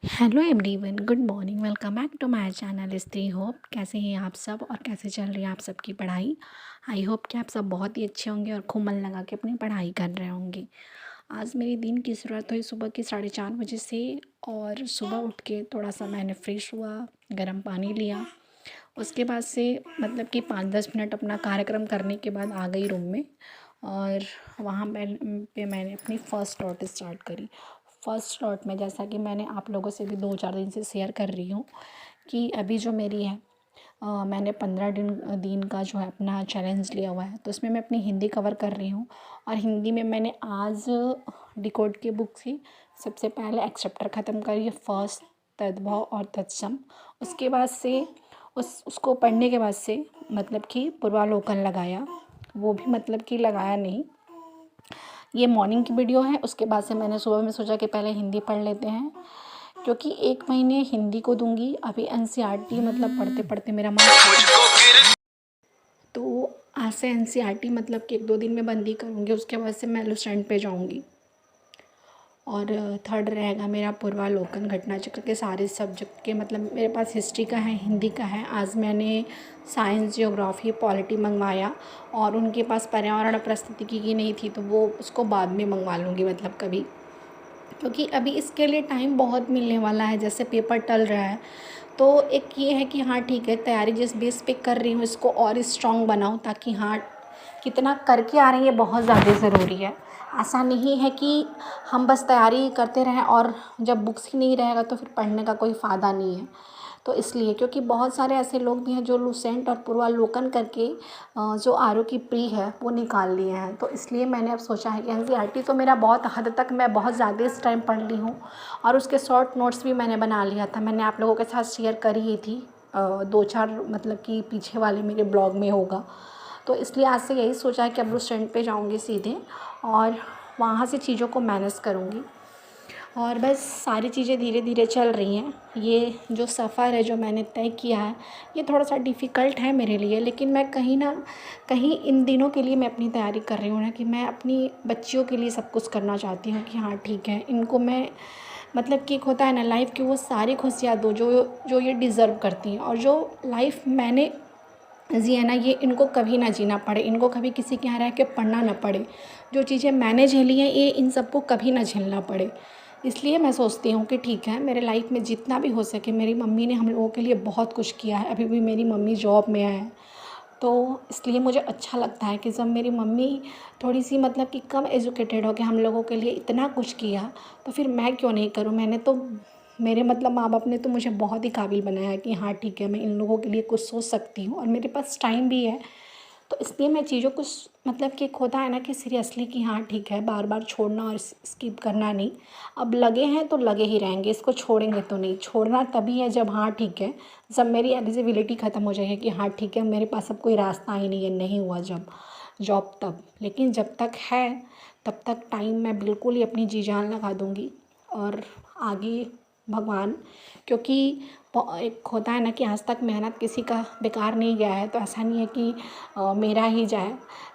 Hello everyone, good morning. Welcome back to my channel Stree Hope. कैसे हैं आप सब और कैसे चल रही है आप सबकी पढ़ाई। आई होप कि आप सब बहुत ही अच्छे होंगे और खूब मन लगा के अपनी पढ़ाई कर रहे होंगे। आज मेरी दिन की शुरुआत हुई सुबह के 4:30 बजे से। और सुबह उठ के थोड़ा सा मैंने फ्रेश हुआ, गर्म पानी लिया। उसके बाद से मतलब कि 5-10 मिनट अपना कार्यक्रम करने के बाद आ गई रूम में। और वहाँ पे मैंने अपनी फ़र्स्ट डॉट स्टार्ट करी। फर्स्ट डॉट में जैसा कि मैंने आप लोगों से भी 2-4 दिन से शेयर कर रही हूँ कि अभी जो मेरी है मैंने 15 दिन का जो है अपना चैलेंज लिया हुआ है, तो उसमें मैं अपनी हिंदी कवर कर रही हूँ। और हिंदी में मैंने आज डिकोड की बुक से सबसे पहले एक चैप्टर ख़त्म करी, फर्स्ट तद्भव और तत्सम। उसके बाद से उसको पढ़ने के बाद से मतलब कि पूर्वालोकन लगाया। वो भी मतलब कि लगाया नहीं, ये मॉर्निंग की वीडियो है। उसके बाद से मैंने सुबह में सोचा कि पहले हिंदी पढ़ लेते हैं, क्योंकि 1 महीने हिंदी को दूंगी। अभी एनसीईआरटी मतलब पढ़ते पढ़ते मेरा मन तो आज से एनसीईआरटी मतलब कि 1-2 दिन में बंद ही करूँगी। उसके बाद से मैं एलुस्टेंट पे जाऊँगी। और थर्ड रहेगा मेरा पूर्वालोकन, घटना चक्र के सारे सब्जेक्ट के। मतलब मेरे पास हिस्ट्री का है, हिंदी का है। आज मैंने साइंस, ज्योग्राफी, पॉलिटी मंगवाया। और उनके पास पर्यावरण पारिस्थितिकी की नहीं थी, तो वो उसको बाद में मंगवा लूँगी मतलब कभी, क्योंकि अभी इसके लिए टाइम बहुत मिलने वाला है। जैसे पेपर टल रहा है, तो एक ये है कि हाँ ठीक है, तैयारी जिस बेस पे कर रही हूँ इसको और स्ट्रॉन्ग बनाऊँ, ताकि हाँ कितना करके आ रही है बहुत ज़्यादा ज़रूरी है। ऐसा नहीं है कि हम बस तैयारी करते रहें और जब बुक्स ही नहीं रहेगा तो फिर पढ़ने का कोई फ़ायदा नहीं है। तो इसलिए, क्योंकि बहुत सारे ऐसे लोग भी हैं जो लुसेंट और पूर्वालोकन करके जो आरओ की प्री है वो निकाल लिए हैं। तो इसलिए मैंने अब सोचा है कि एनसीईआरटी तो मेरा बहुत हद तक मैं बहुत ज़्यादा इस टाइम पढ़ ली हूँ। और उसके शॉर्ट नोट्स भी मैंने बना लिया था, मैंने आप लोगों के साथ शेयर करी ही थी 2-4 मतलब कि पीछे वाले मेरे ब्लॉग में होगा। तो इसलिए आज से यही सोचा है कि अब लुसेंट पे जाऊँगी सीधे और वहाँ से चीज़ों को मैनेज करूँगी। और बस सारी चीज़ें धीरे धीरे चल रही हैं। ये जो सफ़र है जो मैंने तय किया है, ये थोड़ा सा डिफ़िकल्ट है मेरे लिए, लेकिन मैं कहीं ना कहीं इन दिनों के लिए मैं अपनी तैयारी कर रही हूँ ना, कि मैं अपनी बच्चियों के लिए सब कुछ करना चाहती हूँ कि हाँ ठीक है, इनको मैं मतलब कि एक होता है ना लाइफ की वो सारी खुशियाँ दो जो जो ये डिज़र्व करती हैं। और जो लाइफ मैंने जी है ना, ये इनको कभी ना जीना पड़े, इनको कभी किसी के यहाँ रह के पढ़ना ना पड़े। जो चीज़ें मैंने झेली हैं ये इन सबको कभी ना झेलना पड़े। इसलिए मैं सोचती हूँ कि ठीक है, मेरे लाइफ में जितना भी हो सके, मेरी मम्मी ने हम लोगों के लिए बहुत कुछ किया है। अभी भी मेरी मम्मी जॉब में है, तो इसलिए मुझे अच्छा लगता है कि जब मेरी मम्मी थोड़ी सी मतलब कि कम एजुकेटेड हो के हम लोगों के लिए इतना कुछ किया, तो फिर मैं क्यों नहीं करूँ। मैंने तो मेरे मतलब माँ बाप ने तो मुझे बहुत ही काबिल बनाया है कि हाँ ठीक है, मैं इन लोगों के लिए कुछ सोच सकती हूँ और मेरे पास टाइम भी है। तो इसलिए मैं चीज़ों को मतलब कि एक होता है ना कि सीरियसली कि हाँ ठीक है, बार बार छोड़ना और स्किप करना नहीं। अब लगे हैं तो लगे ही रहेंगे, इसको छोड़ेंगे तो नहीं। छोड़ना तभी है जब हाँ ठीक है, जब मेरी एलिजिबिलिटी ख़त्म हो जाएगी कि हाँ ठीक है, मेरे पास अब कोई रास्ता ही नहीं है, नहीं हुआ जब जॉब तब। लेकिन जब तक है तब तक टाइम मैं बिल्कुल ही अपनी जी जान लगा दूँगी। और आगे भगवान, क्योंकि एक होता है ना कि आज तक मेहनत किसी का बेकार नहीं गया है, तो ऐसा नहीं है कि मेरा ही जाए।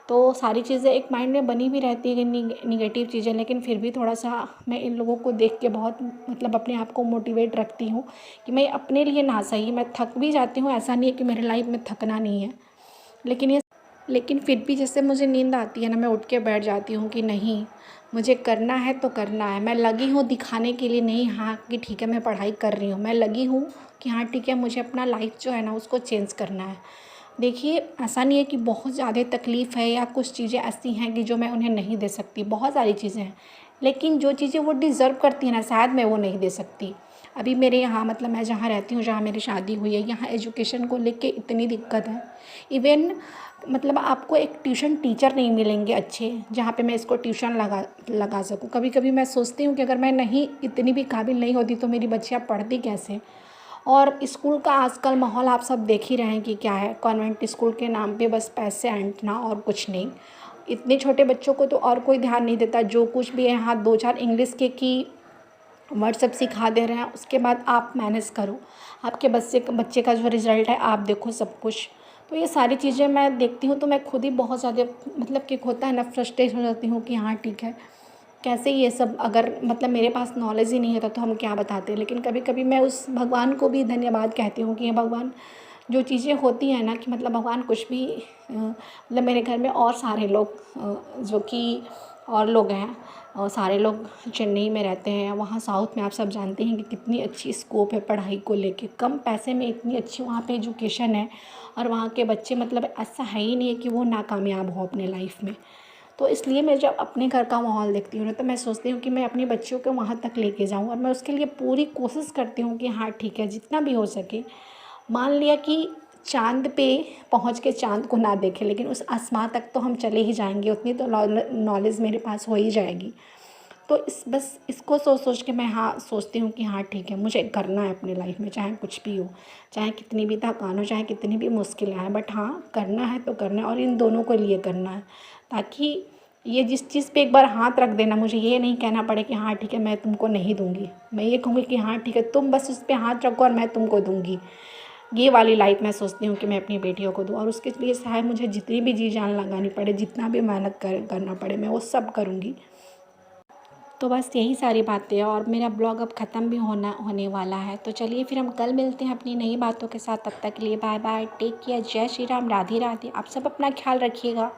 तो सारी चीज़ें एक माइंड में बनी भी रहती है कि निगेटिव चीज़ें, लेकिन फिर भी थोड़ा सा मैं इन लोगों को देख के बहुत मतलब अपने आप को मोटिवेट रखती हूँ कि मैं अपने लिए ना सही, मैं थक भी जाती हूँ, ऐसा नहीं है कि मेरे लाइफ में थकना नहीं है। लेकिन फिर भी जैसे मुझे नींद आती है ना, मैं उठ के बैठ जाती हूँ कि नहीं, मुझे करना है तो करना है। मैं लगी हूँ दिखाने के लिए नहीं, हाँ कि ठीक है मैं पढ़ाई कर रही हूँ, मैं लगी हूँ कि हाँ ठीक है मुझे अपना लाइफ जो है ना उसको चेंज करना है। देखिए, ऐसा नहीं है कि बहुत ज़्यादा तकलीफ़ है या कुछ चीज़ें ऐसी हैं कि जो मैं उन्हें नहीं दे सकती, बहुत सारी चीज़ें हैं। लेकिन जो चीज़ें वो डिज़र्व करती हैं ना, शायद मैं वो नहीं दे सकती। अभी मेरे यहाँ मतलब मैं जहाँ रहती हूँ, जहाँ मेरी शादी हुई है, यहाँ एजुकेशन को लेके इतनी दिक्कत है। इवन मतलब आपको एक ट्यूशन टीचर नहीं मिलेंगे अच्छे, जहाँ पे मैं इसको ट्यूशन लगा सकूँ। कभी कभी मैं सोचती हूँ कि अगर मैं नहीं इतनी भी काबिल नहीं होती तो मेरी बच्चियाँ पढ़ती कैसे। और स्कूल का आजकल माहौल आप सब देख ही रहे हैं कि क्या है। कॉन्वेंट स्कूल के नाम पे बस पैसे ऐंठना और कुछ नहीं। इतने छोटे बच्चों को तो और कोई ध्यान नहीं देता, जो कुछ भी है हाँ 2-4 इंग्लिश के की वर्ड सब सिखा दे रहे हैं, उसके बाद आप मैनेज करो। आपके बच्चे का जो रिज़ल्ट है आप देखो सब कुछ। तो ये सारी चीज़ें मैं देखती हूँ तो मैं खुद ही बहुत ज़्यादा मतलब कि होता है ना, फ्रस्ट्रेट हो जाती हूँ कि हाँ ठीक है, कैसे ये सब, अगर मतलब मेरे पास नॉलेज ही नहीं होता तो हम क्या बताते। लेकिन कभी कभी मैं उस भगवान को भी धन्यवाद कहती हूँ कि हे भगवान, जो चीज़ें होती हैं ना, कि मतलब भगवान कुछ भी मतलब मेरे घर में और सारे लोग जो कि और लोग हैं, और सारे लोग चेन्नई में रहते हैं। वहाँ साउथ में आप सब जानते हैं कि कितनी अच्छी स्कोप है पढ़ाई को लेके, कम पैसे में इतनी अच्छी वहाँ पे एजुकेशन है। और वहाँ के बच्चे मतलब ऐसा है ही नहीं है कि वो नाकामयाब हो अपने लाइफ में। तो इसलिए मैं जब अपने घर का माहौल देखती हूँ ना, तो मैं सोचती हूँ कि मैं अपनी बच्चियों को वहाँ तक लेके जाऊँ, और मैं उसके लिए पूरी कोशिश करती हूँ कि हाँ ठीक है, जितना भी हो सके। मान लिया कि चाँद पे पहुँच के चाँद को ना देखें, लेकिन उस आसमां तक तो हम चले ही जाएंगे, उतनी तो नॉलेज मेरे पास हो ही जाएगी। तो इस बस इसको सोच सोच के मैं हाँ सोचती हूँ कि हाँ ठीक है, मुझे करना है अपने लाइफ में, चाहे कुछ भी हो, चाहे कितनी भी थकान हो, चाहे कितनी भी मुश्किलें आए, बट हाँ करना है तो करना है, और इन दोनों को लिए करना है। ताकि ये जिस चीज़ पे एक बार हाथ रख देना, मुझे ये नहीं कहना पड़े कि हाँ ठीक है मैं तुमको नहीं दूँगी। मैं ये कहूँगी कि हाँ ठीक है, तुम बस उस पे हाथ रखो और मैं तुमको दूँगी। ये वाली लाइफ मैं सोचती हूँ कि मैं अपनी बेटियों को दूँ, और उसके लिए चाहे मुझे जितनी भी जी जान लगानी पड़े, जितना भी मेहनत करना पड़े, मैं वो सब करूँगी। तो बस यही सारी बातें हैं, और मेरा ब्लॉग अब ख़त्म भी होने वाला है। तो चलिए फिर हम कल मिलते हैं अपनी नई बातों के साथ। तब तक के लिए बाय बाय, टेक केयर, जय श्री राम, राधे राधे। आप सब अपना ख्याल रखिएगा।